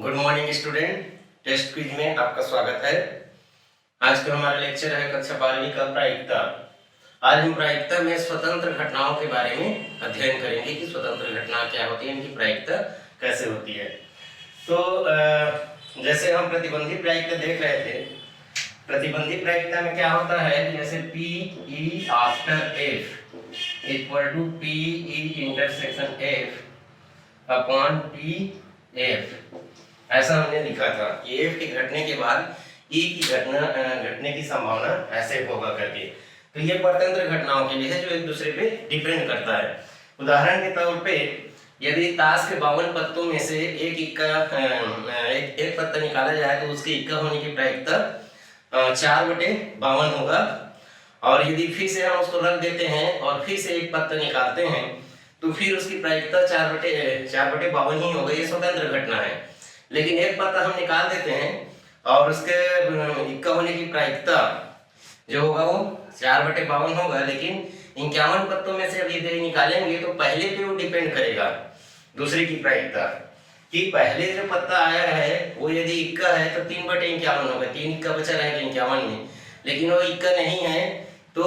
Good morning student. Test quiz में आपका स्वागत है। आज का हमारा लेक्चर है कक्षा 12वीं का प्रायिकता। आज हम प्रायिकता में स्वतंत्र घटनाओं के बारे में अध्ययन करेंगे कि स्वतंत्र घटना क्या होती है, इनकी प्रायिकता कैसे होती है। तो जैसे हम प्रतिबंधी प्रायिकता देख रहे थे, प्रतिबंधी प्रायिकता में क्या होता है, जैसे P E after F equal to P E intersection F upon P F, ऐसा हमने लिखा था कि एफ के घटने के बाद ई की घटने की संभावना ऐसे होगा करके। तो ये परतंत्र घटनाओं के लिए है जो एक दूसरे पे डिपेंड करता है। उदाहरण के तौर पे यदि ताश के 52 पत्तों में से एक पत्ता निकाला जाए तो उसके इक्का होने की प्रायिकता 4/52 होगा, और यदि फिर से हम उसको रख देते हैं और फिर से एक पत्ता निकालते हैं तो फिर उसकी प्रायिकता 4/52 ही होगा। ये स्वतंत्र घटना है। लेकिन एक पत्ता हम निकाल देते हैं और उसके इक्का होने की प्रायिकता जो होगा वो 4/52 होगा, लेकिन 51 पत्तों में से अब यदि निकालेंगे तो पहले पे वो डिपेंड करेगा दूसरे की प्रायिकता कि पहले जो पत्ता आया है वो यदि इक्का है तो 3/51 होगा, 3 इक्का बचा रहेगा 51 में, लेकिन वो इक्का नहीं है तो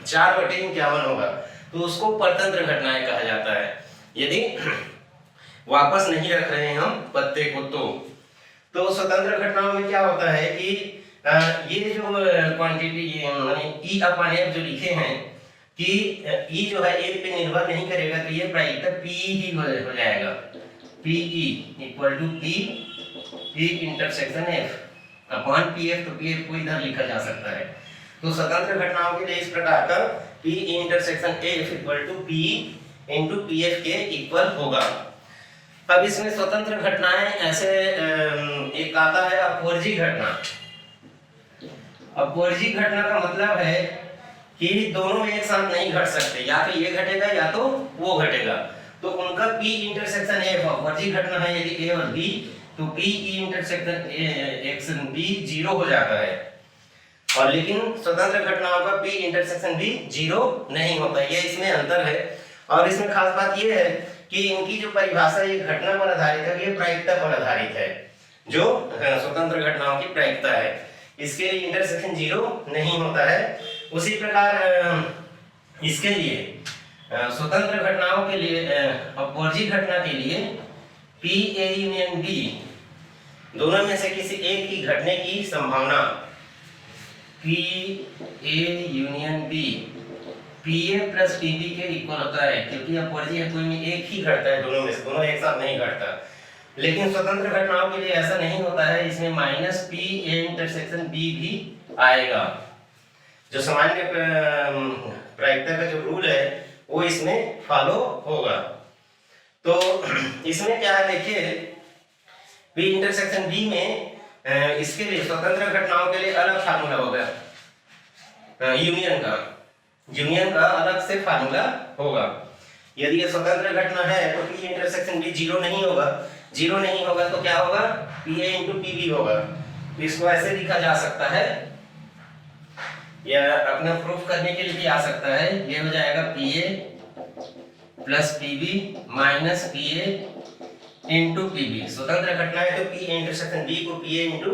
4/51 होगा। तो उसको परतंत्र घटनाएं कहा जाता है। यदि वापस नहीं रख रहे हैं हम पत्ते को तो स्वतंत्र घटनाओं में क्या होता है कि ये जो क्वांटिटी ई अपॉन एफ जो लिखे हैं कि ई जो है एफ पे निर्भर नहीं करेगा, तो ये प्रायिकता पी ही हो जाएगा। P E equal to P E intersection F upon P F, तो पी एफ को इधर लिखा जा सकता है। तो स्वतंत्र घटनाओं के लिए इस प्रकार का P intersection F equal to P into P F के इक्वल होगा। अब इसमें स्वतंत्र घटनाएं ऐसे एक आता है अपवर्जी घटना। अपवर्जी घटना का मतलब है कि दोनों एक साथ नहीं घट सकते, या तो ये घटेगा या तो वो घटेगा। तो उनका P इंटरसेक्शन एफ अपवर्जी घटना है यदि ए और बी, तो P ई इंटरसेक्शन बी 0 हो जाता है। और लेकिन स्वतंत्र घटनाओं का P इंटरसेक्शन बी 0 नहीं होता, ये इसमें अंतर है। और इसमें खास बात ये है कि इनकी जो परिभाषा ये घटना पर आधारित है, ये प्रायिकता पर आधारित है। जो स्वतंत्र घटनाओं की प्रायिकता है इसके लिए इंटरसेक्शन 0 नहीं होता है। उसी प्रकार इसके लिए स्वतंत्र घटनाओं के लिए अपवर्जी घटना के लिए पी ए यूनियन बी दोनों में से किसी एक की घटने की संभावना P A union B P A plus P B के इक्वल होता है, क्योंकि अपवर्जी है कोई में एक ही घटता है, दोनों में से दोनों एक साथ नहीं घटता। लेकिन स्वतंत्र घटनाओं के लिए ऐसा नहीं होता है, इसमें minus P A intersection B भी आएगा। जो सामान्य प्रायिकता का जो रूल है वो इसमें फॉलो होगा। तो इसमें क्या है, देखिए पी इंटरसेक्शन बी में इसके लिए स्वतंत्र घटनाओं के लिए अलग फार्मूला होगा, यूनियन का अलग से फार्मूला होगा। यदि ये स्वतंत्र घटना है तो पी इंटरसेक्शन बी 0 नहीं होगा। 0 नहीं होगा तो क्या होगा, P A into P B होगा। तो इसको ऐसे लिखा जा सकता है, या अपना प्रूफ करने के लिए भी आ सकता है। ये हो जाएगा P A plus P B minus P A into P B. स्वतंत्र घटना है तो पी इंटरसेक्शन बी को P A into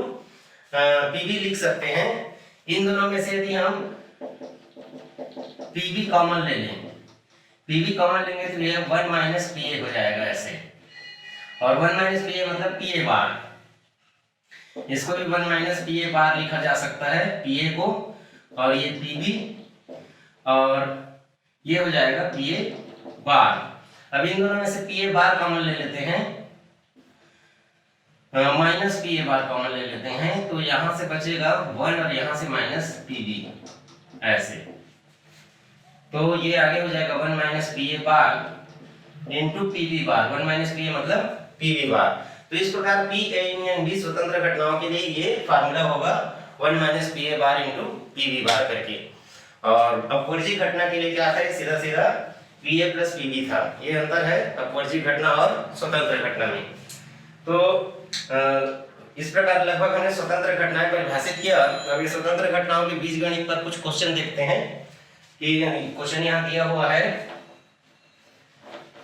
P B लिख सकते हैं। इन दोनों में से यदि हम पी बी कॉमन ले लें, पी बी कॉमन लेंगे तो ये 1 माइनस पी ए हो जाएगा ऐसे, और 1 माइनस पी ए मतलब पी ए बार। इसको भी 1 माइनस पी ए बार लिखा जा सकता है, पी ए को, और ये पी बी, और ये हो जाएगा पी ए बार। अब इन दोनों में से पी ए बार कॉमन ले लेते हैं, minus P A bar common ले लेते हैं, तो यहां से बचेगा 1 और यहां से माइनस पी बी ऐसे। तो ये आगे हो जाएगा 1 minus P A bar into P B bar. 1 minus P A मतलब पी बी बार। तो इस प्रकार पी ए यूनियन बी स्वतंत्र घटनाओं के लिए ये फार्मूला होगा 1 minus P A bar into P B bar करके। और अपवर्जी घटना के लिए क्या था, सीधा सीधा P A plus P B था। ये अंतर है अपवर्जी घटना और स्वतंत्र घटना में। तो इस प्रकार लगभग हमने स्वतंत्र घटनाएं परिभाषित किया। अभी स्वतंत्र घटनाओं के बीजगणित पर कुछ क्वेश्चन देखते हैं कि क्वेश्चन यहाँ दिया हुआ है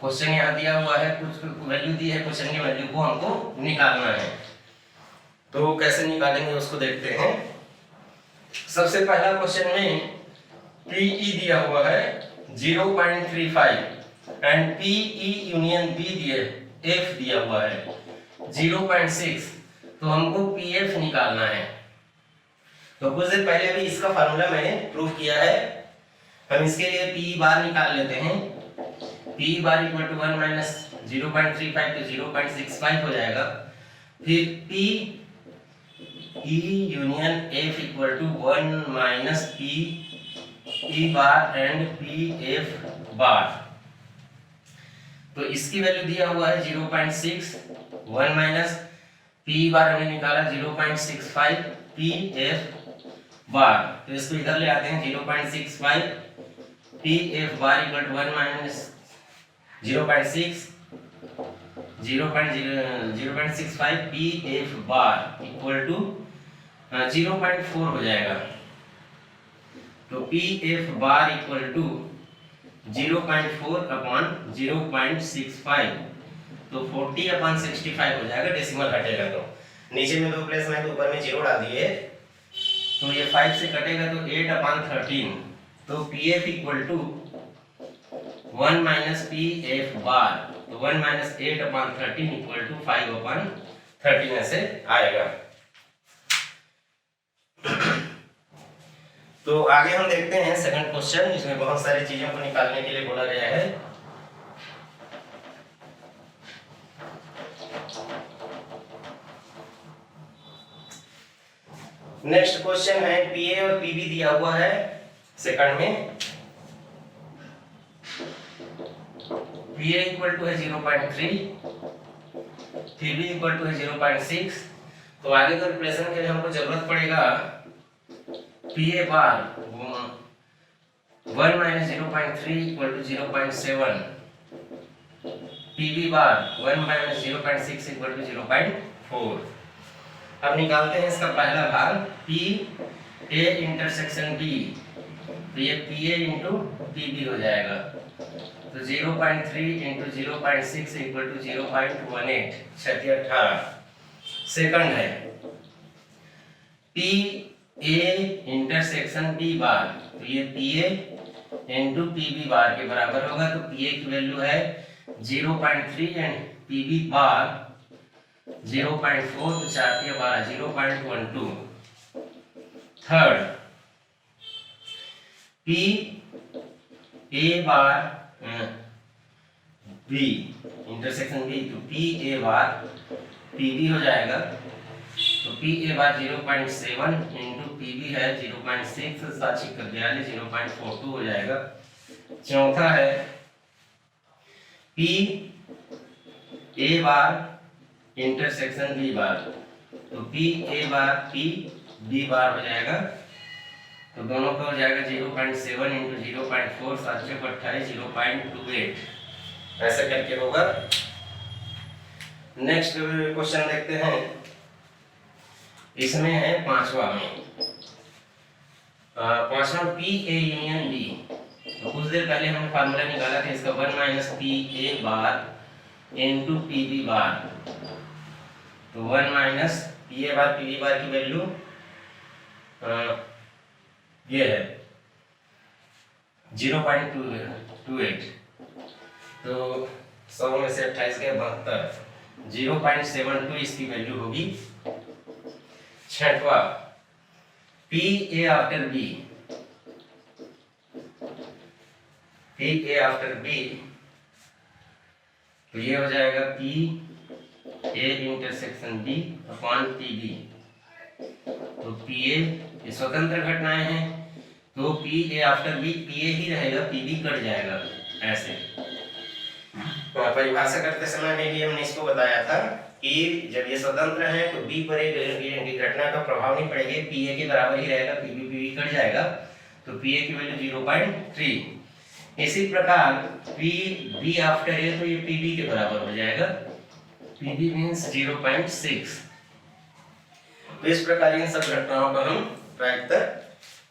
क्वेश्चन यहाँ दिया हुआ है, कुछ वैल्यू दी है, क्वेश्चन की वैल्यू को हमको निकालना है। तो कैसे निकालेंगे उसको देखते हैं। सबसे पहला क्वेश्चन में PE दिया हुआ है 0.35 and PE union B F दिया हुआ है 0.6। तो हमको PF निकालना है। तो कुछ देर पहले भी इसका फार्मूला मैंने प्रूव किया है। हम इसके लिए PE बार निकाल लेते हैं। PE bar equal to 1 minus 0.35 तो 0.65 हो जाएगा। फिर PE union F equal to 1 minus PE bar and PF bar. तो इसकी वैल्यू दिया हुआ है 0.6, 1 माइनस PE बार हमने निकाला 0.65 PF बार। तो इसको इधर ले आते हैं 0.65 PF bar equal to 1 minus 0.6 0.65 PF bar equal to 0.4 हो जाएगा। तो PF bar equal to 0.4 upon 0.65 तो 40/65 हो जाएगा। डेसिमल हटेगा तो नीचे में 2 प्लेस में तो ऊपर में 0 डाल दिए तो ये 5 से कटेगा तो 8/13। तो PF equal to 1 minus PF bar तो 1 माइनस 8/13 इक्वल टू 5/13 ऐसे आएगा। तो आगे हम देखते हैं सेकंड क्वेश्चन, जिसमें बहुत सारी चीजों को निकालने के लिए बोला गया है। नेक्स्ट क्वेश्चन है PA और PB दिया हुआ है सेकंड में। PA इक्वल टू है 0.3, PB इक्वल टू है 0.6। तो आगे कैलकुलेशन के लिए हमको जरूरत पड़ेगा PA bar 1 minus 0.3 equal to 0.7, PB bar 1 minus 0.6 equal to 0.4। अब निकालते हैं इसका पहला भाग PA इंटरसेक्शन B। तो ये PA इंटू PB हो जाएगा। तो 0.3 इंटू 0.6 इक्वल टू 0.18 18। सेकंड है PA इंटरसेक्शन B बार। तो ये PA इंटू PB बार के बराबर होगा। तो PA की वैल्यू है 0.3 एंड PB बार 0.4 तो 4 के 12 0.12। थर्ड PA बार B इंटरसेक्शन B तो PA बार PB हो जाएगा। तो PA बार 0.7 इंटू PB है 0.6 7 42 0.42 हो जाएगा। चौथा है PA बार इंटरसेक्शन B बार। तो PA बार PB बार हो जाएगा। तो दोनों का हो जाएगा 0.7 इंटू 0.4 7 28 0.28 ऐसा करके होगा। नेक्स्ट क्वेश्चन देखते हैं। इसमें है पांचवा PA यूनियन B। तो कुछ देर पहले हमने फार्मूला निकाला था इसका 1 minus PA bar into PB बार। तो 1 माइनस PA बार PB बार की वैल्यू ये है 0.28। तो 100 में से 28 के 72 0.72 इसकी वैल्यू होगी। छठवा PA after B। PA after B तो ये हो जाएगा PA intersection B upon PB। तो PA ये स्वतंत्र घटनाएं हैं तो PA आफ्टर B PA ही रहेगा, PB कट जाएगा ऐसे। परिभाषा करते समय में भी हमने इसको बताया था कि जब ये स्वतंत्र है तो B पर एक घटना का प्रभाव नहीं पड़ेगा, PA के बराबर ही रहेगा, PB कट जाएगा। तो PA की वैल्यू 0.3। इसी प्रकार PB आफ्टर A तो ये PB के बराबर हो जाएगा, PB मींस 0.6। तो इस प्रकार इन सब घटनाओं का हम प्रायिकता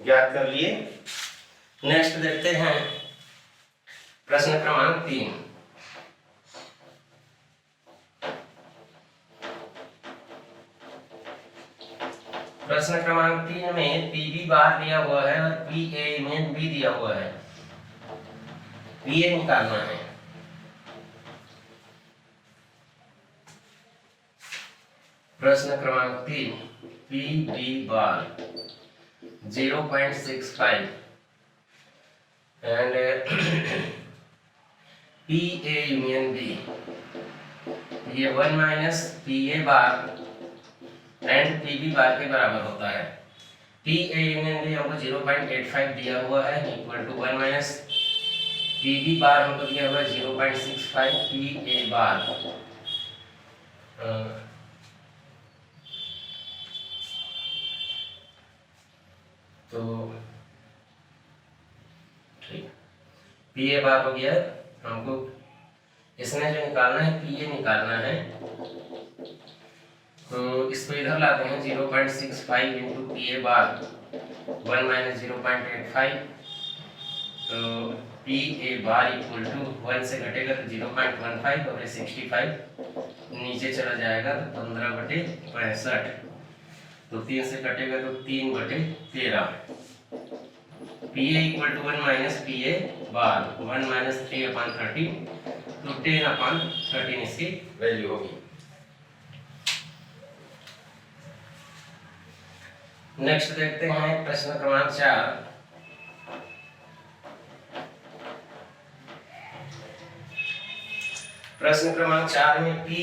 ज्ञात कर लिए। नेक्स्ट देखते हैं प्रश्न क्रमांक 3। प्रश्न क्रमांक 3 में पी बी बार दिया हुआ है और पी ए में बी दिया हुआ है, पी ए निकालना है। प्रश्न क्रमांक 3 P B bar 0.65 and P A union B, ये 1 minus P A bar and P B bar के बराबर होता है। पी ए यूनियन बी हमको 0.85 दिया हुआ है equal to 1 minus P B bar हमको दिया हुआ है 0.65 पी ए बार। तो ठीक, पी ए बार हो गया। हमको इसमें जो निकालना है पी ए निकालना है, तो इसको इधर लाते हैं 0.65 into P A bar 1 minus 0.85, तो P A bar equal to 1 से घटेगा तो 0.15 और 65 नीचे चला जाएगा तो 15/65, तो 3 से कटेगा तो 3/13। P A equal to 1 minus P A bar 1 minus 3/13, तो 10/13 इसकी वैल्यू होगी। नेक्स्ट देखते हैं प्रश्न क्रमांक 4। प्रश्न क्रमांक 4 में P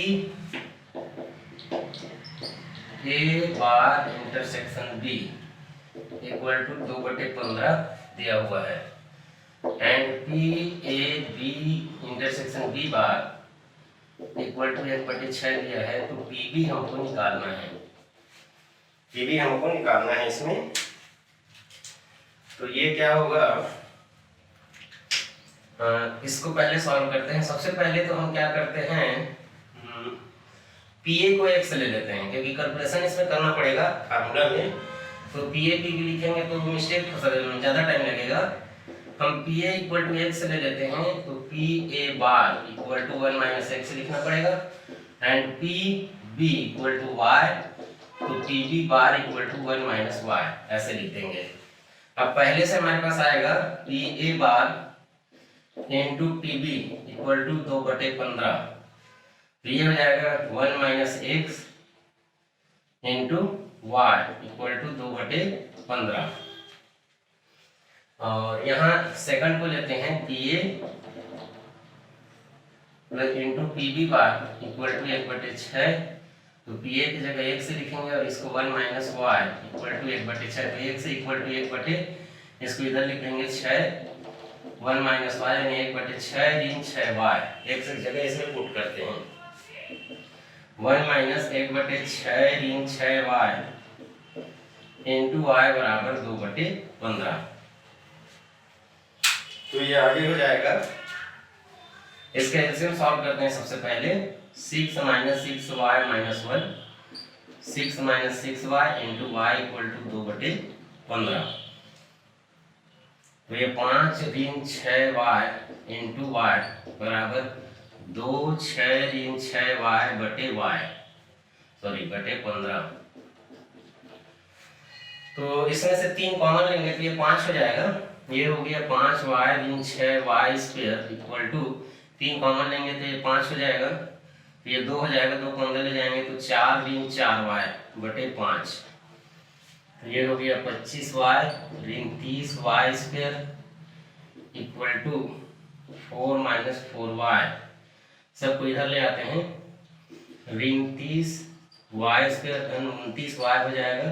A bar intersection B equal to 2/15 दिया हुआ है and P A B intersection B bar equal to 1/6 दिया है, तो पी बी हमको निकालना है। पी बी हमको निकालना है इसमें, तो ये क्या होगा, इसको पहले सॉल्व करते हैं। सबसे पहले तो हम क्या करते हैं, पी ए को x ले लेते हैं क्योंकि कैलकुलेशन इसमें करना पड़ेगा फार्मूला में, तो पी ए पी बी लिखेंगे तो मिस्टेक ज़्यादा टाइम लगेगा। हम P A equal to x ले लेते हैं, तो P A bar equal to 1 minus x लिखना पड़ेगा and P B equal to y, तो P B bar equal to 1 minus y ऐसे लिख देंगे। अब पहले से हमारे पास आएगा P A bar into P B equal to 2/15, तो ये हो जाएगा 1 minus x into y equal to 2/15। और यहाँ सेकंड को लेते हैं P A into P B bar equal to 1/6, तो पी ए की जगह 1 से लिखेंगे और इसको 1 माइनस वाई इक्वल टू 1/6, तो 1 से इक्वल टू 1/, इसको इधर लिखेंगे 6 1 माइनस वाई यानी 1/6 ऋण 6y, 1 से जगह इसमें पुट करते हैं 1 माइनस 1/6 ऋण 6y इंटू वाई बराबर 2/15। तो ये आगे हो जाएगा। इसका एलसीएम सॉल्व करते हैं। सबसे पहले 6 minus 6y minus 1, 6 minus 6y into y equal to 2/15, तो ये 5 ऋण 6y इंटू वाई बराबर 2 6 ऋण 6y बटे y बटे 15। तो इसमें से 3 कॉमन लेंगे तो ये 5 हो जाएगा। ये हो गया 5y ऋण 6y square equal to 3 common लेंगे तो ये 5 हो जाएगा, तो ये 2 हो जाएगा, 2 को अंदर ले जाएंगे तो 4 ऋण 4y बटे 5, तो ये हो गया 25y ऋण 30y square equal to 4 minus 4y। सबको इधर ले आते हैं, ऋण 30y स्क्वायर 29y हो जाएगा,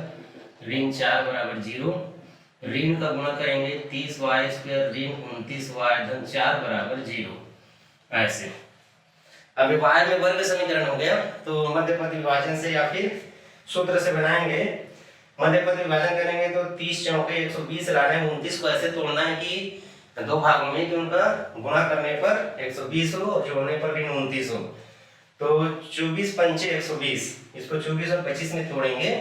ऋण 4 बराबर 0, ऋण का गुणा करेंगे 30y स्क्वायर ऋण 29y धन 4 बराबर 0 ऐसे। अब y में वर्ग समीकरण हो गया, तो मध्यपद विभाजन से या फिर सूत्र से बनाएंगे। मध्यपद विभाजन करेंगे तो 30 चौके 120 लाना है, 29 को ऐसे तोड़ना है कि 2 भागों में कि उनका गुणा करने पर 120 हो और जोड़ने पर ऋण 29 हो। तो 24 पंचे 120, इसको 24 और 25 में तोड़ेंगे,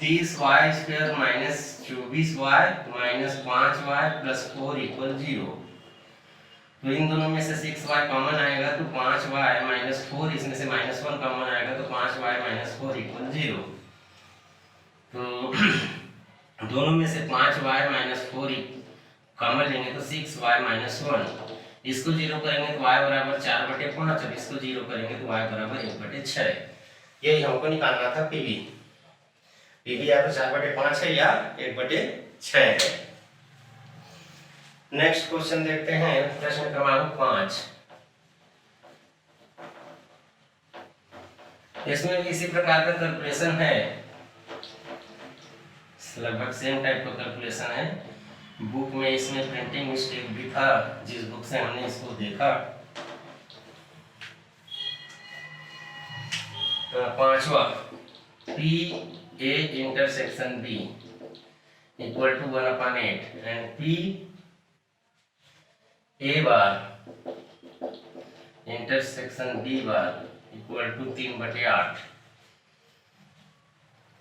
30y square minus 24y minus 5y plus 4 equal 0। तो इन दोनों में से 6y कॉमन आएगा तो 5y माइनस 4, इसमें से -1 कॉमन आएगा तो 5y माइनस 4 इक्वल 0। तो दोनों में से 5y माइनस 4 कॉमन लेंगे तो 6y माइनस 1, इसको जीरो करेंगे तो y बराबर 4/5, और इसको जीरो करेंगे तो y बराबर 1/6। यही हमको निकालना था पीवी। पीवी या तो 4/5 है या 1/6 है। नेक्स्ट क्वेश्चन देखते हैं, प्रश्न क्रमांक 5। इसमें भी इसी प्रकार का कैलकुलेशन है, लगभग सेम टाइप का कैलकुलेशन है। बुक में इसमें प्रिंटिंग मिस्टेक भी था, जिस बुक से हमने इसको देखा। तो 5वां, P A intersection B equal to 1/8 and P A bar intersection B bar equal to 3/8।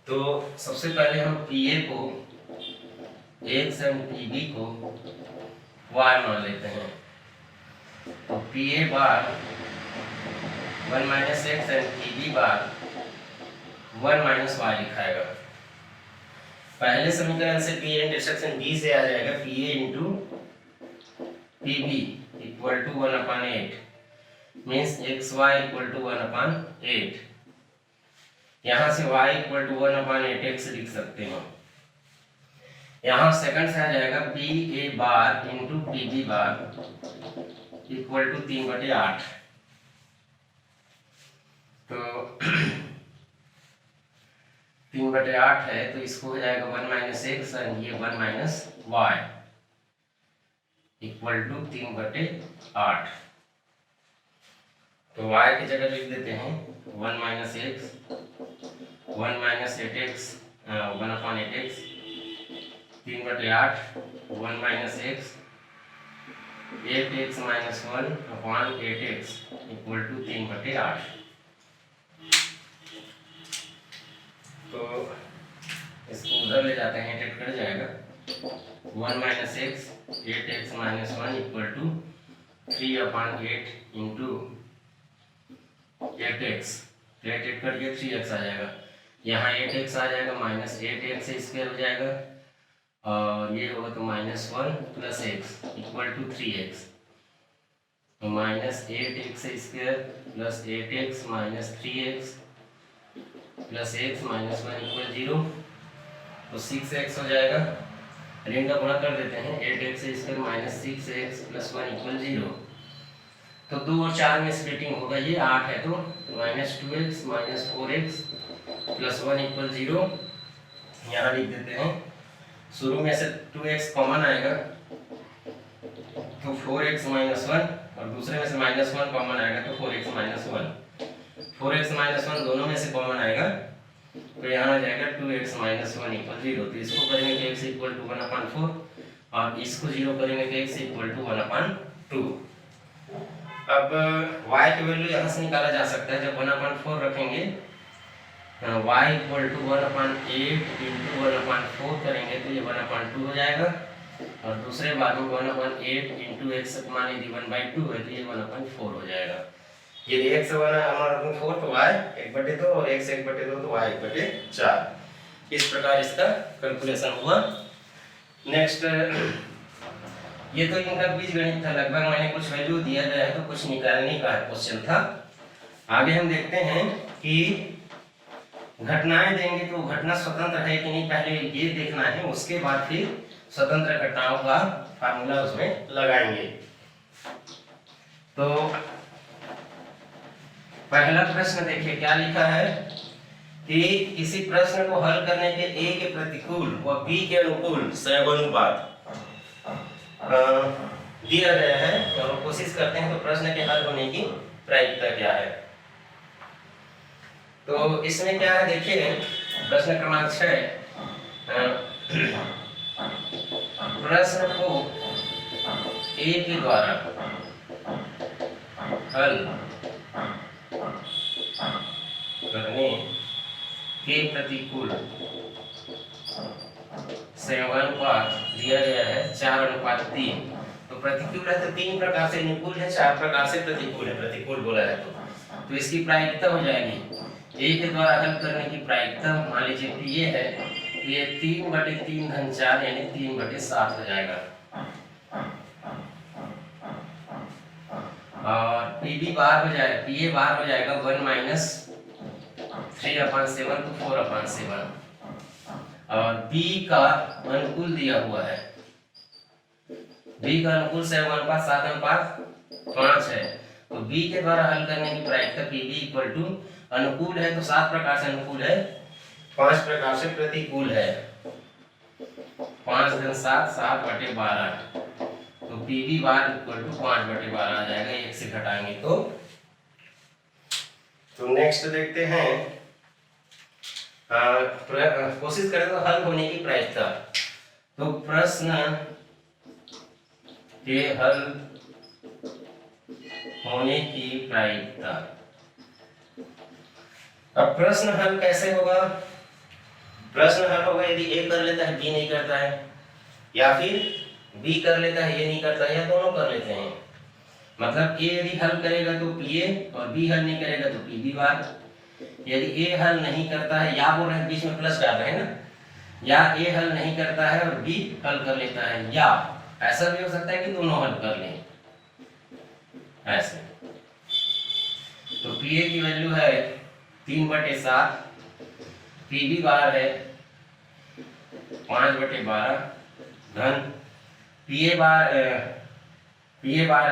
तो सबसे पहले हम पी ए को x एंड पी बी को y मान लेते हैं। तो P A bar 1 minus X and P B bar 1 minus Y लिखाएगा। पहले समीकरण से पी ए इंटरसेक्शन बी से आ जाएगा P A into P B equal to 1/8 means x y equal to 1/8। यहाँ से y इक्वल टू 1/8x लिख सकते हैं। यहाँ सेकंड से आ जाएगा P A bar into P B bar equal to 3/8। तो 3/8 है तो इसको हो जाएगा 1 माइनस एक्स और ये 1 माइनस वाई इक्वल टू 3/8। तो y की जगह लिख देते हैं 1 minus x 1 minus 8x 1/8x 3/8 1 minus x 8x minus 1/8x equal to 3/8। तो इसको उधर ले जाते हैं, 8 कट जाएगा। 1 minus x 8x minus 1 equal to 3/8 into 8x। 8 कट गया 3x आ जाएगा। यहाँ 8x आ जाएगा माइनस 8x स्क्वायर हो जाएगा और ये होगा तो minus 1 plus x equal to 3x। तो minus 8x square plus 8x minus 3x plus x minus 1 equal 0। तो 6x हो जाएगा। ऋण का गुणा कर देते हैं, 8x square minus 6x plus 1 equal 0। तो 2 और 4 में स्प्लिटिंग होगा, ये 8 है तो minus 2x minus 4x plus 1 equal 0। यहाँ लिख देते हैं, शुरू में से 2x कॉमन आएगा तो 4x माइनस 1 और दूसरे में से माइनस 1 कॉमन आएगा तो 4x माइनस 1। 4x माइनस 1 दोनों में से कॉमन आएगा तो यहाँ आ जाएगा 2x माइनस 1 इक्वल 0। तो इसको करेंगे तो x इक्वल टू 1/4 और इसको 0 करेंगे तो x इक्वल टू 1/2। अब y की वैल्यू यहाँ से निकाला जा सकता है। जब 1/4 रखेंगे y इक्वल टू 1/8 इंटू 1/4 करेंगे तो ये 1/2 हो जाएगा और दूसरे बार में 1/8 इंटू एक्स मान लीजिए 1/2 है तो ये 1/4 हो जाएगा। यदि x 1/4 तो y 1/2 और x 1/2 तो y 1/4। इस प्रकार इसका कैलकुलेशन हुआ। नेक्स्ट, ये तो इनका बीजगणित था, लगभग मैंने कुछ वैल्यू दिया गया है तो कुछ निकालने का क्वेश्चन था। आगे हम देखते हैं कि घटनाएं देंगे तो घटना स्वतंत्र है कि नहीं, पहले ये देखना है, उसके बाद फिर स्वतंत्र घटनाओं का फार्मूला उसमें लगाएंगे। तो पहला प्रश्न देखिए क्या लिखा है कि किसी प्रश्न को हल करने के a के प्रतिकूल व b के अनुकूल सहगुणुपात दिया गया है। तो हम कोशिश करते हैं तो प्रश्न के हल होने की प्रायिकता क्या है। तो इसमें क्या है देखिए, प्रश्न क्रमांक 6, प्रश्न को a के द्वारा हल करने के प्रतिकूल सहगुणुपात दिया गया है 4:3। तो प्रतिकूल है तो 3 प्रकार से अनुकूल है, 4 प्रकार से प्रतिकूल है। प्रतिकूल बोला है तो इसकी प्रायिकता हो जाएगी a के द्वारा हल करने की प्रायिकता, मान लीजिए कि ये है ये 3/3 धन 4 यानी 3/7 हो जाएगा। और पीबी बार हो जाएगा, पीए बार हो जाएगा 1 - 3/7 तो 4/7। और बी का अनुकूल दिया हुआ है, बी का अनुकूल 7:7 है। तो बी के द्वारा हल करने की प्रायिकता पीबी इक्वल टू अनुकूल है तो 7 प्रकार से अनुकूल है, 5 प्रकार से प्रतिकूल है। 5 × 7 7/12 तो पीबी बार इक्वल टू 5/12 आ जाएगा, 1 से घटाएंगे तो नेक्स्ट देखते हैं, कोशिश करें तो हल होने की प्रायिकता। तो प्रश्न के हल होने की प्रायिकता। अब प्रश्न हल कैसे होगा? प्रश्न हल होगा यदि ए कर लेता है बी नहीं करता है, या फिर बी कर लेता है ए नहीं करता है, या दोनों कर लेते हैं। मतलब ए यदि हल करेगा तो पी ए और बी हल नहीं करेगा तो पी बी बार। यदि ए हल नहीं करता है, या बोल रहे हैं बीच में प्लस डाल रहे हैं ना, या ए हल नहीं करता है और बी हल कर लेता है, या ऐसा भी हो सकता है कि दोनों हल कर लें ऐसे। तो पी ए की वैल्यू है 3/7, पी बी बार है 5/12 धन पी ए बार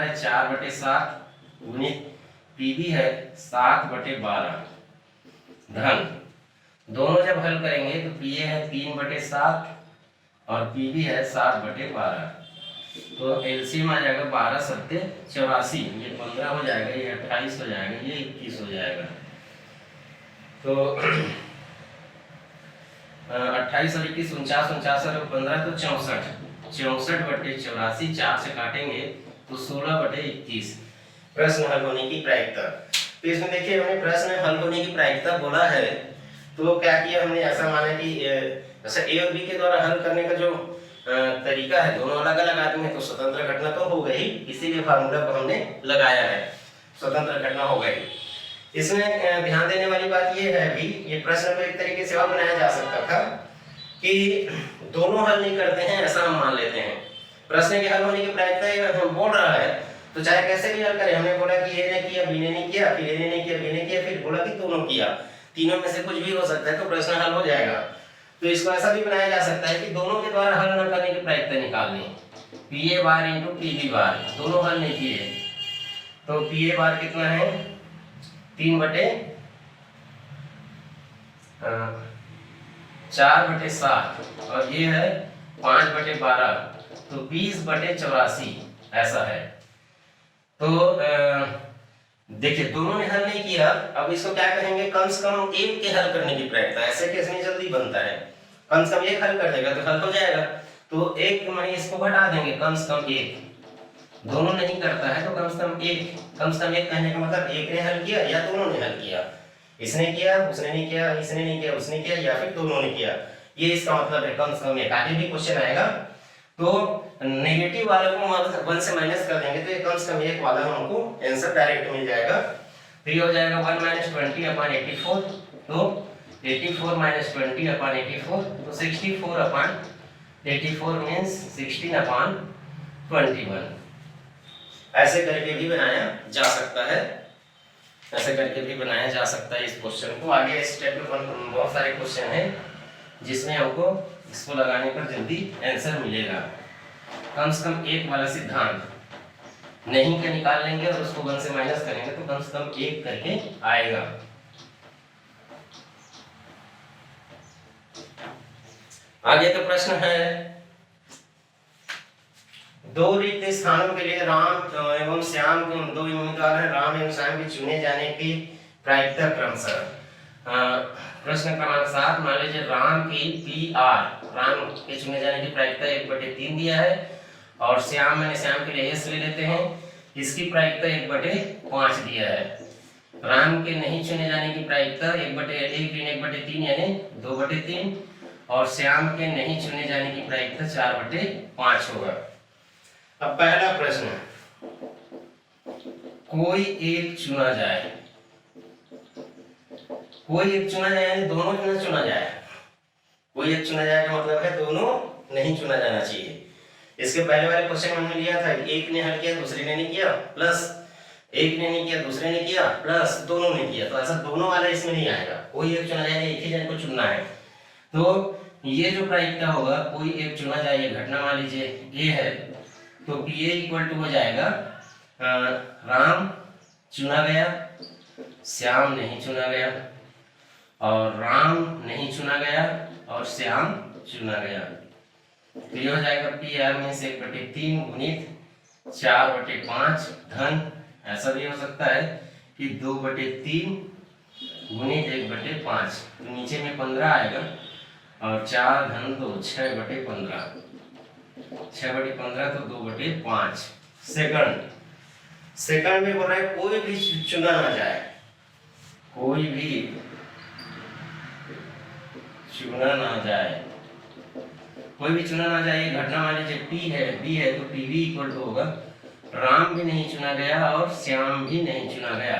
है 4/7 गुणित पी बी है 7/12 धन, दोनों जब हल करेंगे तो पी ए है 3/7 और पी बी है 7/12। तो एलसीएम आ जाएगा 12 × 7 = 84, ये 15 हो जाएगा, ये 28 हो जाएगा, ये 21 हो जाएगा। तो 28 और 21 49, 49 और 15 तो 64, 64/84, 4 से काटेंगे तो 16/21 प्रश्न हल होने की प्रायिकता। तो इसमें देखिए हमने प्रश्न हल होने की प्रायिकता बोला है, तो क्या किया हमने, ऐसा माना कि जैसे ए और बी के द्वारा हल करने का जो तरीका है, दोनों अलग अलग आदमी है तो स्वतंत्र घटना तो हो गई, इसीलिए फार्मूला को हमने लगाया है, स्वतंत्र घटना हो गई। इसमें ध्यान देने वाली बात ये है भी, ये प्रश्न को एक तरीके से और बनाया जा सकता था कि दोनों हल नहीं करते हैं ऐसा हम मान लेते हैं। प्रश्न के हल होने की प्रायिकता हम बोल रहा है तो चाहे कैसे भी हल करें, हमने बोला कि ए ने किया बी ने नहीं किया, फिर ए ने नहीं किया बी ने किया, फिर बोला कि दोनों किया, तीनों में से कुछ भी हो सकता है तो प्रश्न हल हो जाएगा। तो इसको ऐसा भी बनाया जा सकता है कि दोनों के द्वारा हल न करने की प्रायिकता निकालनी, P A bar into P B bar, दोनों हल नहीं किए तो पी ए बार कितना है 3/4/7 और ये है 5/12 तो 20/84 ऐसा है। तो देखिए दोनों ने हल नहीं किया, अब इसको क्या कहेंगे, कम से कम एक के हल करने की प्रायिकता। ऐसे केस में जल्दी बनता है, कम से कम एक हल कर देगा तो हल हो जाएगा, तो एक में इसको घटा देंगे, कम से कम एक, दोनों नहीं करता है तो कम से कम एक, कम से कम एक कहने का मतलब एक ने हल किया या दोनों ने हल किया, इसने किया उसने नहीं किया, इसने नहीं किया उसने किया, या फिर दोनों ने किया, ये इसका मतलब है कम से कम एक। आगे भी क्वेश्चन आएगा तो नेगेटिव वाले को 1 से माइनस कर देंगे तो ये कम से कम एक वाला हमको आंसर डायरेक्ट मिल जाएगा। तो ये हो जाएगा 1 - 20/84, तो 84 - 20/84 तो 64/84 मींस 16/21। ऐसे करके भी बनाया जा सकता है, ऐसे करके भी बनाया जा सकता है इस क्वेश्चन को। आगे स्टेप में बहुत सारे क्वेश्चन हैं जिसमें हमको इसको लगाने पर जल्दी आंसर मिलेगा। कम से कम एक वाला सिद्धांत नहीं का निकाल लेंगे और उसको 1 से माइनस करेंगे तो कम से कम एक करके आएगा। आगे का प्रश्न है, दो रिक्त स्थानों के लिए राम एवं श्याम के दो उम्मीदवार हैं, राम एवं श्याम के चुने जाने की प्रायिकता क्रमशः। प्रश्न क्रमांक 7, मान लीजिए राम की PR, राम के चुने जाने की प्रायिकता 1/3 दिया है और श्याम के लिए S ले लेते हैं, इसकी प्रायिकता 1/5 दिया है। राम के नहीं चुने जाने की प्रायिकता 1/3 यानी 2/3 और श्याम के नहीं चुने जाने की प्रायिकता 4/5 होगा। अब पहला प्रश्न, कोई एक चुना जाए, कोई एक चुना जाए यानी दोनों न चुना जाए, कोई एक चुना जाएगा मतलब है दोनों नहीं चुना जाना चाहिए। इसके पहले वाले क्वेश्चन में हमने लिया था एक ने हल किया दूसरे ने नहीं किया, प्लस एक ने नहीं किया दूसरे ने किया, प्लस दोनों ने किया। तो ऐसा दोनों वाला इसमें नहीं आएगा, कोई एक चुना जाएगा, एक ही जन को चुनना है। तो ये जो प्रायिकता होगा कोई एक चुना जाए, घटना मान लीजिए ए है तो पी ए इक्वल टू हो जाएगा राम चुना गया, श्याम नहीं चुना गया, और राम नहीं चुना गया और श्याम चुना गया। तो ये हो जाएगा पी आर में से 1/3 गुणित 4/5 धन, ऐसा भी हो सकता है कि 2/3 गुणित 1/5। तो नीचे में 15 आएगा और 4 धन 2 6/15, 6/15 तो 2/5 सेकंड। सेकंड में बोल रहा है कोई भी चुना ना जाए, कोई भी चुना ना जाए, कोई भी चुना ना जाए। घटना मान लीजिए पी है बी है तो पी वी इक्वल टू होगा राम भी नहीं चुना गया और श्याम भी नहीं चुना गया।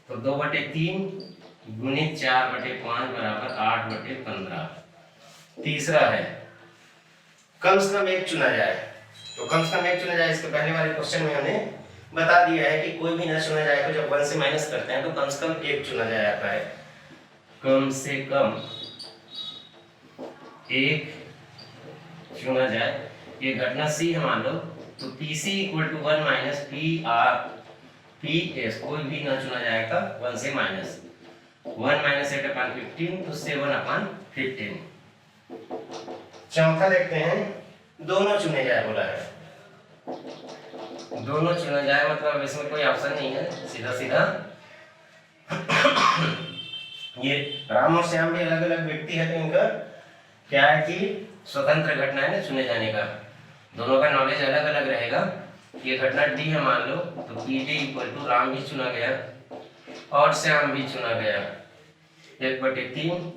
तो 2/3 गुणित 4/5 बराबर 8/15। तीसरा है कम से कम एक चुना जाए। तो कम से कम एक चुना जाए, इसके पहले वाले क्वेश्चन में हमने बता दिया है कि कोई भी ना चुना जाए तो जब 1 से माइनस करते हैं तो कम से कम एक चुना जाता है। कम से कम एक चुना जाए। ये घटना सी है मान लो, तो P C equal to 1 minus P R P S, कोई भी ना चुना जाएगा 1 से माइनस। 1 माइनस 8/15 तो 7/15। चौथा देखते हैं दोनों चुने जाए बोला है। दोनों चुना जाए मतलब इसमें कोई ऑप्शन नहीं है, सीधा सीधा ये राम और श्याम भी अलग अलग व्यक्ति है तो इनका क्या है कि स्वतंत्र घटना है ना चुने जाने का, दोनों का नॉलेज अलग अलग रहेगा। ये घटना डी है मान लो, तो P D equal to Ram भी चुना गया और श्याम भी चुना गया। 1/3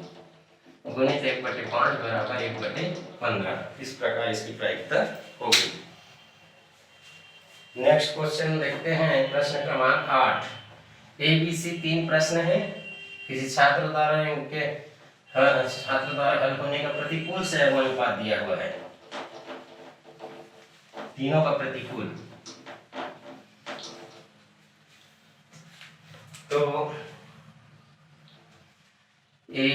गुणित 1/5 बराबर 1/15। इस प्रकार इसकी प्रायिकता होगी। नेक्स्ट क्वेश्चन देखते हैं, प्रश्न क्रमांक 8। ए बी सी 3 प्रश्न है। किसी छात्र द्वारा इनके छात्र द्वारा हल होने का प्रतिकूल सहयोग अनुपात दिया हुआ है, तीनों का प्रतिकूल। तो ए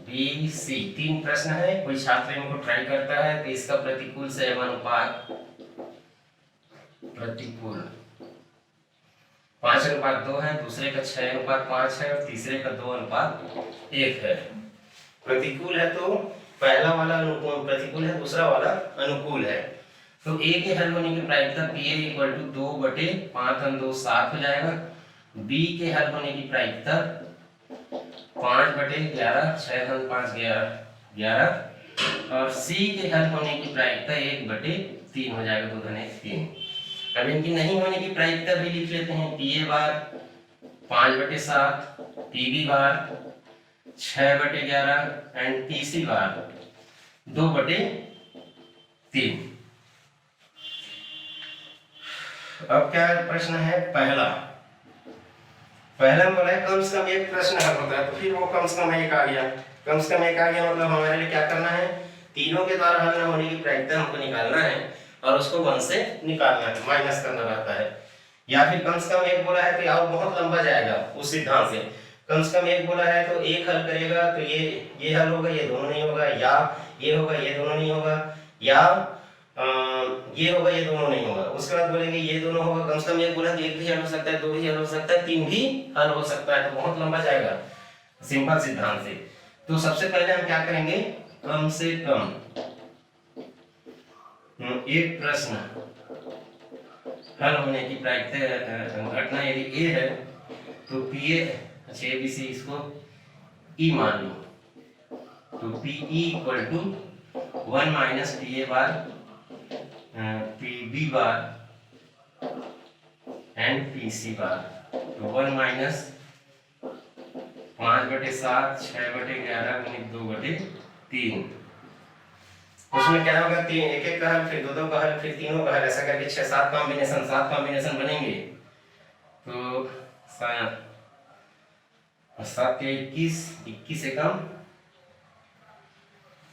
बी सी 3 प्रश्न है, कोई छात्र इनको ट्राई करता है तो इसका प्रतिकूल सहयोग अनुपात प्रतिकूल 5:2 है, दूसरे का 6:5 है और तीसरे का 2:1 है। प्रतिकूल है तो पहला वाला अनुकूल प्रतिकूल है, दूसरा वाला अनुकूल है। तो ए के हल होने की प्रायिकता पी ए इक्वल टू 2/5 7 हो जाएगा। बी के हल होने की प्रायिकता 5/11 6/5 11 और सी के हल होने की प्रायिकता 1/3 हो जाएगा, 2×1 3। अब इनकी नहीं होने की प्रायिकता भी लिख लेते हैं। P A bar 5/7, P B bar 6/11 and P C bar 2/3। अब क्या प्रश्न है पहला में बोला है कम से कम एक प्रश्न हल होता है, तो फिर वो कम से कम एक आ गया। कम से कम एक आ गया मतलब हमारे लिए क्या करना है, तीनों के द्वारा हल न होने की प्रायिकता हमको निकालना है और उसको 1 से निकालना है, माइनस करना रहता है। या फिर कम से कम एक बोला है तो और बहुत लंबा जाएगा उस सिद्धांत से। कम से कम एक बोला है तो एक हल करेगा तो ये हल होगा, ये दोनों नहीं होगा, या ये होगा ये दोनों नहीं होगा, या ये होगा ये दोनों नहीं होगा। उसके बाद बोलेंगे ये दोनों होगा। कम से कम एक बोला तो एक भी हल हो सकता है, 2 भी हल हो सकता है, 3 भी हल हो सकता है, तो बहुत लंबा जाएगा सिंपल सिद्धांत से। तो सबसे पहले हम क्या करेंगे, कम से कम एक प्रश्न हल होने की प्रायिकता घटना यदि ए है तो पी ए, अच्छा ए बी सी इसको ई मान लो, तो P E equal to 1 minus P A bar P B bar and P C bar. तो 1 माइनस 5/7 6/11 गुणित 2/3। उसमें क्या होगा, 3 1 का हल, फिर 2 का हल, फिर तीनों का हल, ऐसा करके 6 7 कॉम्बिनेशन बनेंगे। तो 7 के 21 से कम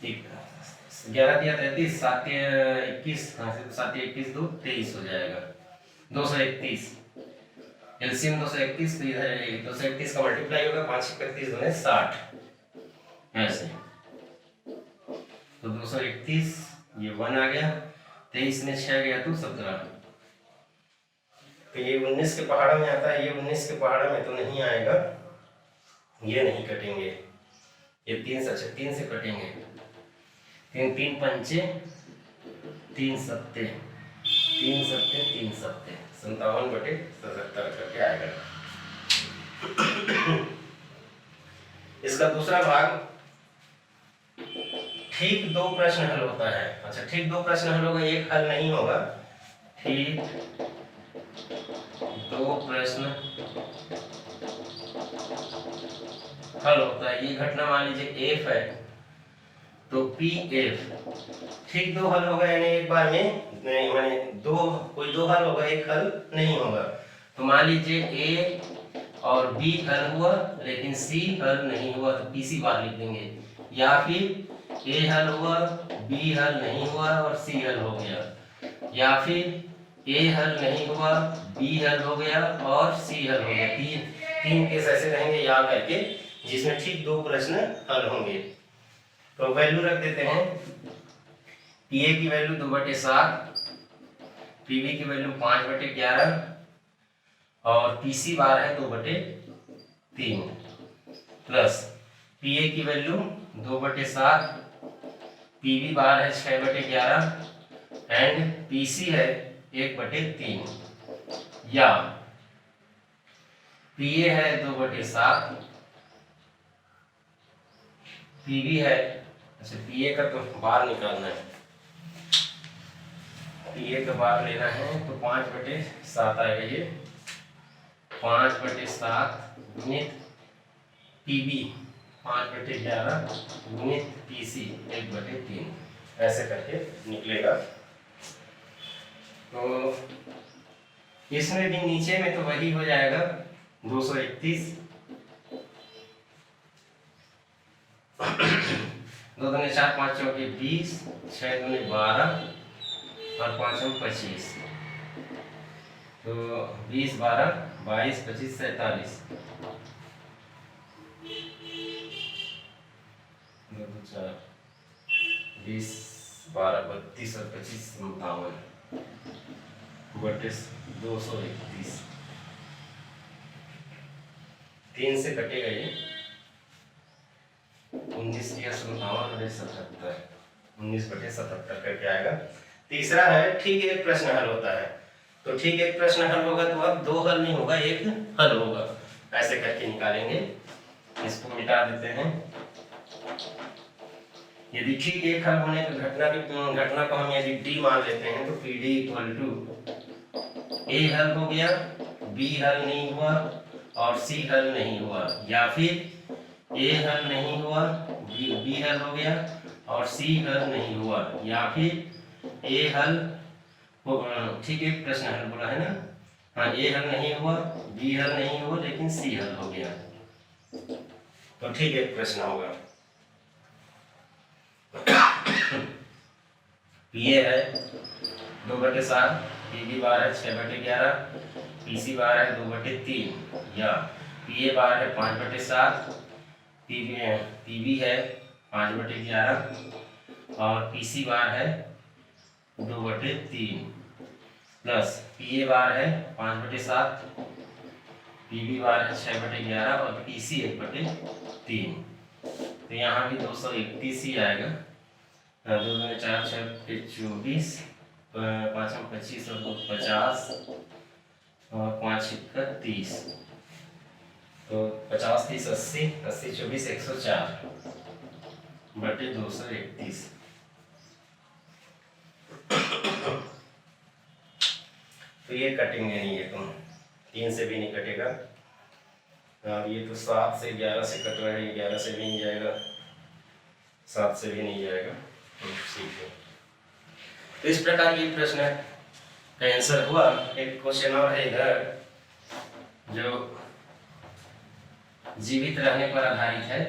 11 दिया 33, 7 21, 7 21 2 23 हो जाएगा 231। एलसीएम 231, तो इधर 231 का मल्टीप्लाई होगा 5 31 दूने 60 ऐसे। तो 231 ये 1 आ गया, 23 में 6 गया तो 17। तो ये 19 के पहाड़ा में आता है, ये 19 के पहाड़ा में तो नहीं आएगा, ये नहीं कटेंगे, ये 3 से कटेंगे। 3 3 पंचे 3 सत्ते 3 सत्ते 3 सत्ते 57/77 करके आएगा। इसका दूसरा भाग ठीक 2 प्रश्न हल होता है। अच्छा, ठीक 2 प्रश्न हल होगा, एक हल नहीं होगा। ठीक 2 प्रश्न हल होता है। ये घटना मान लीजिए एफ है, तो पी एफ ठीक 2 हल होगा, यानी एक बार में नहीं, माने कोई 2 हल होगा, एक हल नहीं होगा। तो मान लीजिए ए और बी हल हुआ लेकिन सी हल नहीं हुआ, तो पीसी बार लिख देंगे। या फिर ए हल हुआ, बी हल नहीं हुआ और सी हल हो गया। या फिर ए हल नहीं हुआ, बी हल हो गया और सी हल हो गया। तीन केस ऐसे रहेंगे याद करके, जिसमें ठीक 2 प्रश्न हल होंगे। तो वैल्यू रख देते हैं। पीए की वैल्यू 2/7, पीवी की वैल्यू 5/11 और पीसी बार है 2/3 प्लस पीए की वैल्यू 2/7, पीवी बार है 6/11 एंड पीसी है 1/3। या पीए है 2/7, पीवी है, अच्छा पीए का तो बार निकालना है, पीए का बार लेना है तो 5/7 आएगा। ये 5/7 गुणित पीबी 5/11 गुणित पीसी 1/3 ऐसे करके निकलेगा। तो इसमें भी नीचे में तो वही हो जाएगा 231, 2 दूनी 4 5 चौके 20, 6 दूनी 12 और 5 25। तो 20 12 22 25 47, 2 2 4 20 12 32 और 25 57 बटे 231। 3 से कटेगा ये 19 या 57/77, 19/77 करके आएगा। तीसरा है ठीक एक प्रश्न हल होता है। तो ठीक एक प्रश्न हल होगा तो अब 2 हल नहीं होगा, एक हल होगा, ऐसे करके निकालेंगे। इसको मिटा देते हैं। यदि ठीक एक हल होने की घटना को हम यदि डी मान लेते हैं तो पी डी इक्वल टू ए हल हो गया, बी हल नहीं हुआ और सी हल नहीं हुआ। या फिर ए हल नहीं हुआ, बी हल हो गया और सी हल नहीं हुआ। या फिर ए हल, ठीक एक प्रश्न हल बोला है ना, हाँ ए हल नहीं हुआ, बी हल नहीं हुआ लेकिन सी हल हो गया, तो ठीक एक प्रश्न होगा। पीए है 2/7, पीबी बार है 6/11, पीसी बार है 2/3। या पीए बार है 5/7, पीबी है 5/11 और पीसी बार है 2/3 प्लस पीए बार है 5/7, पीबी बार है 6/11 और पीसी 1/3। तो यहाँ भी 231 ही आएगा। 2 में 4 6 24, 5 में 25 और 2 50 और 5 31। तो 50 30 80, 80 24 104 बटे 231। तो ये कटेंगे नहीं, ये तो 3 से भी नहीं कटेगा। और ये तो 7 से 11 से कट रहा है, 11 से भी नहीं जाएगा, 7 से भी नहीं जाएगा। ठीक है, तो इस प्रकार ये प्रश्न का आंसर हुआ। एक क्वेश्चन और है इधर जो जीवित रहने पर आधारित है।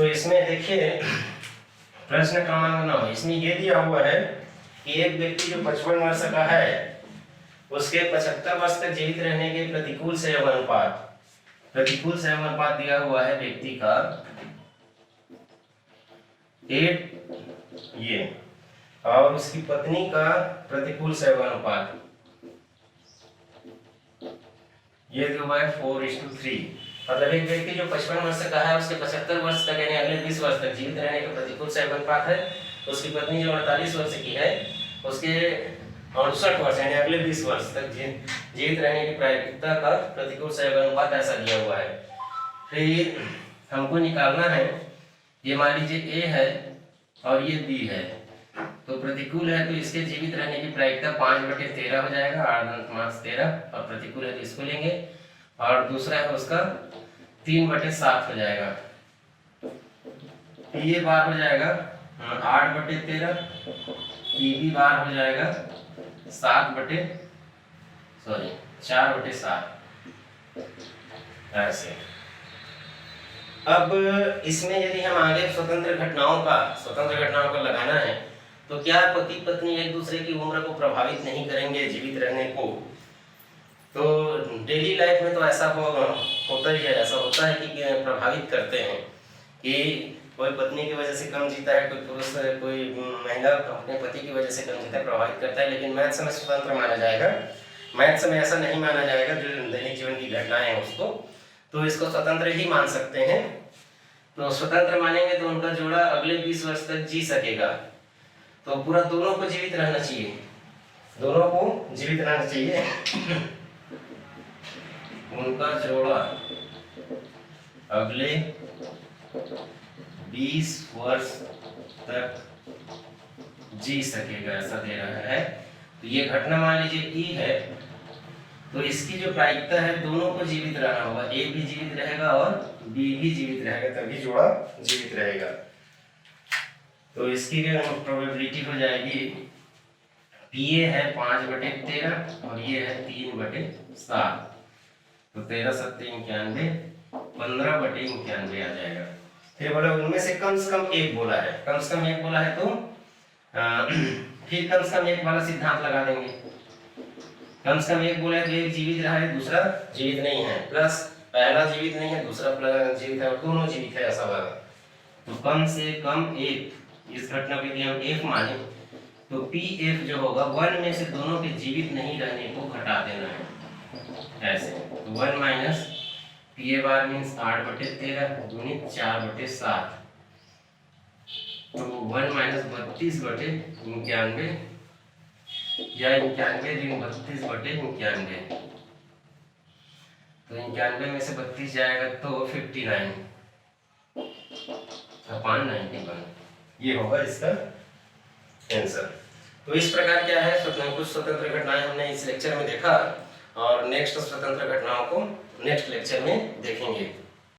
तो इसमें देखिए प्रश्न क्रमांक 9, इसमें ये दिया हुआ है कि एक व्यक्ति जो 55 वर्ष का है उसके 75 वर्ष तक जीवित रहने के प्रतिकूल संयोग अनुपात दिया हुआ है व्यक्ति का 8 ये, और उसकी पत्नी का प्रतिकूल संयोग अनुपात ये जो है 4:3। मतलब एक व्यक्ति जो 55 वर्ष का है उसके 75 वर्ष तक यानी अगले 20 वर्ष तक जीवित रहने का प्रतिकूल संयोग अनुपात है। उसकी पत्नी जो 48 वर्ष की है उसके 68 वर्ष यानी अगले 20 वर्ष तक जीवित रहने की प्रायिकता का प्रतिकूल संयोग अनुपात ऐसा दिया हुआ है। फिर हमको निकालना है, ये मान लीजिए A है और ये B है, तो प्रतिकूल है तो इसके जीवित रहने की प्रायिकता 5/13 हो जाएगा, 8×13, और प्रतिकूल है तो इसको लेंगे, और दूसरा है उसका 3/7 हो जाएगा। ये बार हो जाएगा 8/13, PB बार हो जाएगा 4/7 ऐसे। अब इसमें यदि हम आगे स्वतंत्र घटनाओं का लगाना है तो क्या पति पत्नी एक दूसरे की उम्र को प्रभावित नहीं करेंगे जीवित रहने को? तो डेली लाइफ में तो ऐसा होता ही है, ऐसा होता है कि प्रभावित करते हैं कि कोई पत्नी की वजह से कम जीता है, कोई पुरुष कोई महिला अपने पति की वजह से कम जीता है, प्रभावित करता है। लेकिन मैथ्स में स्वतंत्र माना जाएगा, मैथ्स में ऐसा नहीं माना जाएगा जो दैनिक जीवन की घटनाएं हैं उसको, तो इसको स्वतंत्र ही मान सकते हैं। तो स्वतंत्र मानेंगे तो उनका जोड़ा अगले 20 वर्ष तक जी सकेगा, तो पूरा दोनों को जीवित रहना चाहिए, उनका जोड़ा अगले 20 वर्ष तक जी सकेगा ऐसा दे रहा है। तो ये घटना मान लीजिए E है, तो इसकी जो प्रायिकता है दोनों को जीवित रहना होगा, A भी जीवित रहेगा और B भी जीवित रहेगा, तभी जोड़ा जीवित रहेगा। तो इसकी प्रोबेबिलिटी हो जाएगी, PA है 5/13 और ये है 3/7, तो 13×7 = 91, 15/91 आ जाएगा। फिर बोला उनमें से कम एक बोला है, तो फिर कम से कम एक वाला सिद्धांत लगा देंगे। कम से कम एक बोला है तो एक जीवित रहा है, दूसरा जीवित नहीं है, प्लस पहला जीवित नहीं है, दूसरा जीवित है, और दोनों जीवित है ऐसा वाला। तो कम से कम एक, इस घटना को यदि हम F माने तो PF जो होगा 1 में से दोनों के जीवित नहीं रहने को घटा देना है ऐसे। तो 1 - PA बार मीन्स 8/13 गुणित 4/7, तो 1 - 32/91 या 91 - 32/91, तो 91 में से 32 जाएगा तो 59/91, ये होगा इसका आंसर। तो इस प्रकार क्या है, कुछ स्वतंत्र घटनाएं हमने इस लेक्चर में देखा, और नेक्स्ट स्वतंत्र घटनाओं को नेक्स्ट लेक्चर में देखेंगे।